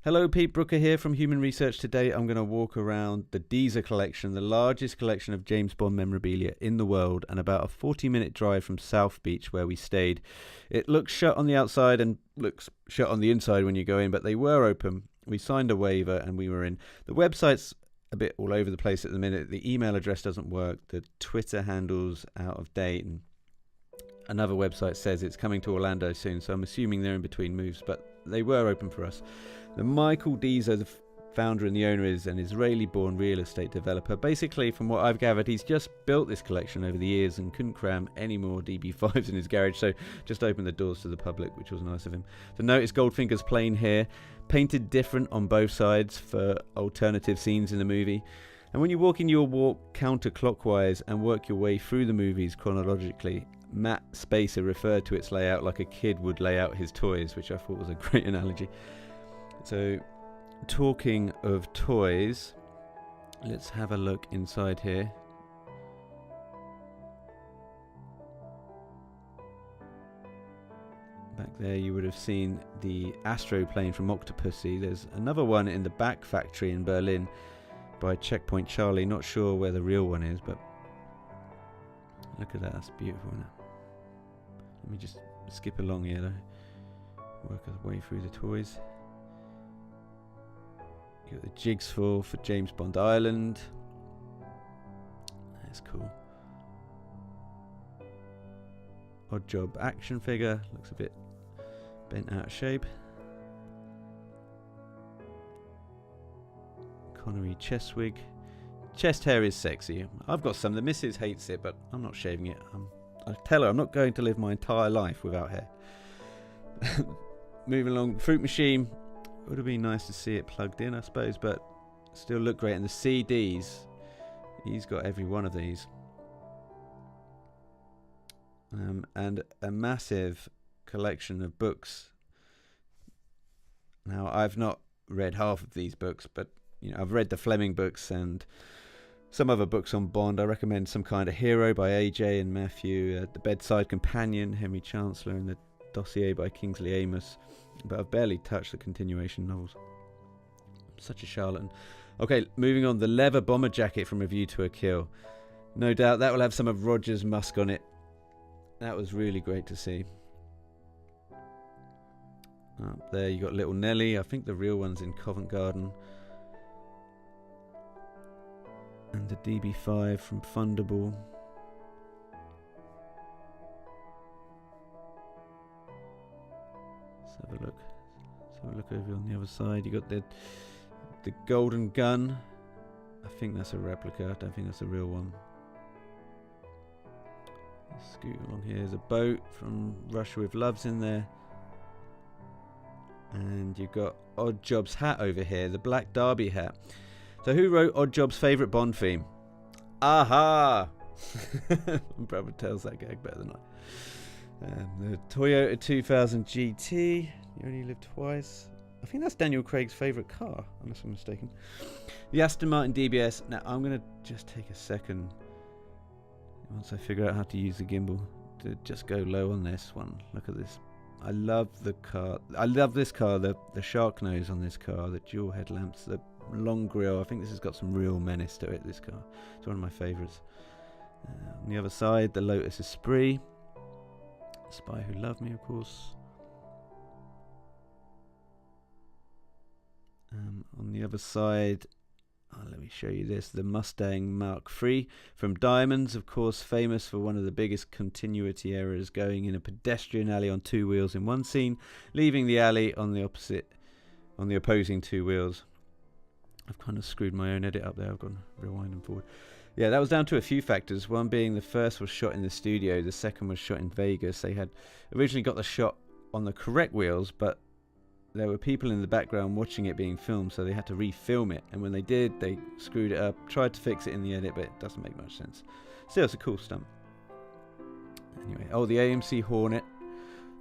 Hello, Pete Brooker here from Human Research. Today I'm going to walk around the Dezer Collection, the largest collection of James Bond memorabilia in the world, and about a 40-minute drive from South Beach where we stayed. It looks shut on the outside and looks shut on the inside when you go in, but they were open. We signed a waiver and we were in. The website's a bit all over the place at the minute. The email address doesn't work. The Twitter handle's out of date, and another website says it's coming to Orlando soon, so I'm assuming they're in between moves, but they were open for us. The Michael Dezer, the founder and the owner, is an Israeli-born real estate developer. Basically, from what I've gathered, he's just built this collection over the years and couldn't cram any more DB5s in his garage, so just opened the doors to the public, which was nice of him. So notice Goldfinger's plain hair, painted different on both sides for alternative scenes in the movie. And when you walk in, you'll walk counterclockwise and work your way through the movies chronologically. Matt Spacer referred to its layout like a kid would lay out his toys, which I thought was a great analogy. So, talking of toys, let's have a look inside here. Back there you would have seen the Astroplane from Octopussy. There's another one in the back factory in Berlin by Checkpoint Charlie. Not sure where the real one is, but look at that, that's beautiful, isn't it? Let me just skip along here though. Work our way through the toys. You got the Jigsaw for James Bond Island. That's cool. Odd Job action figure. Looks a bit bent out of shape. Connery chest wig. Chest hair is sexy. I've got some. The missus hates it, but I'm not shaving it. I tell her I'm not going to live my entire life without hair. Moving along, fruit machine. Would have been nice to see it plugged in, I suppose, but still look great. And the CDs, he's got every one of these. And a massive collection of books. Now, I've not read half of these books, but you know, I've read the Fleming books and some other books on Bond. I recommend Some Kind of Hero by AJ and Matthew, The Bedside Companion, Henry Chancellor, and The Dossier by Kingsley Amis. But I've barely touched the continuation novels. I'm such a charlatan. Okay, moving on. The leather bomber jacket from A View to a Kill. No doubt that will have some of Roger's musk on it. That was really great to see. Up there you got Little Nelly. I think the real one's in Covent Garden. And the DB5 from Thunderball. Let's have a look. Let's have a look over on the other side. You got the golden gun. I think that's a replica. I don't think that's a real one. Let's scoot along here. There's a boat from Russia with Loves in there. And you've got Odd Job's hat over here, the Black Derby hat. So who wrote Odd Job's favourite Bond theme? Aha! My brother tells that gag better than I. The Toyota 2000 GT. You only live twice. I think that's Daniel Craig's favourite car, unless I'm mistaken. The Aston Martin DBS. Now, I'm going to just take a second, once I figure out how to use the gimbal, to just go low on this one. Look at this. I love the car. I love this car, the shark nose on this car, the dual headlamps, the long grille. I think this has got some real menace to it, this car. It's one of my favourites. On the other side, the Lotus Esprit. Spy Who Loved Me, of course. On the other side, let me show you this, the Mustang Mark III from Diamonds, of course, famous for one of the biggest continuity errors, going in a pedestrian alley on two wheels in one scene, leaving the alley on the opposing two wheels. I've kind of screwed my own edit up there. I've got to rewind and forward. Yeah, that was down to a few factors. One being the first was shot in the studio, the second was shot in Vegas. They had originally got the shot on the correct wheels, but there were people in the background watching it being filmed, so they had to refilm it. And when they did, they screwed it up, tried to fix it in the edit, but it doesn't make much sense. Still, it's a cool stunt. Anyway, the AMC Hornet,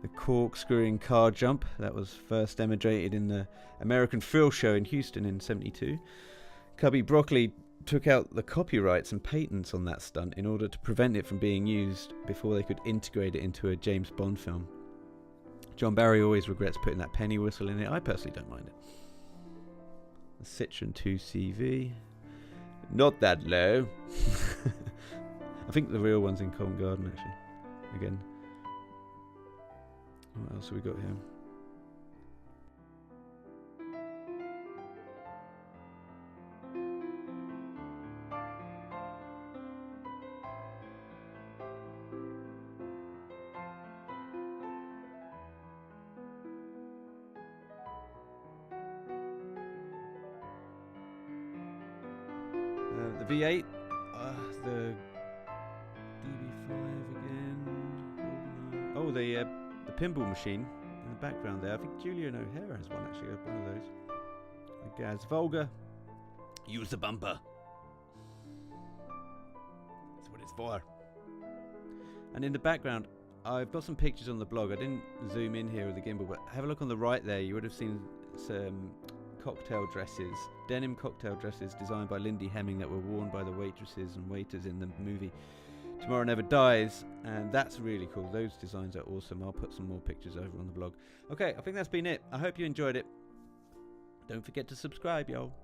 the corkscrewing car jump, that was first demonstrated in the American Thrill Show in Houston in '72. Cubby Broccoli took out the copyrights and patents on that stunt in order to prevent it from being used before they could integrate it into a James Bond film. John Barry always regrets putting that penny whistle in it. I personally don't mind it. The Citroen 2CV. Not that low. I think the real one's in Covent Garden, actually. Again. What else have we got here? The V8, the DB5 again. Oh, the pinball machine in the background there. I think Julian O'Hara has one, actually, one of those. The Gaz Volga. Use the bumper. That's what it's for. And in the background, I've got some pictures on the blog. I didn't zoom in here with the gimbal, but have a look on the right there. You would have seen some cocktail dresses, denim cocktail dresses designed by Lindy Hemming that were worn by the waitresses and waiters in the movie Tomorrow Never Dies, and that's really cool. Those designs are awesome. I'll put some more pictures over on the blog. Okay, I think that's been it. I hope you enjoyed it. Don't forget to subscribe, y'all.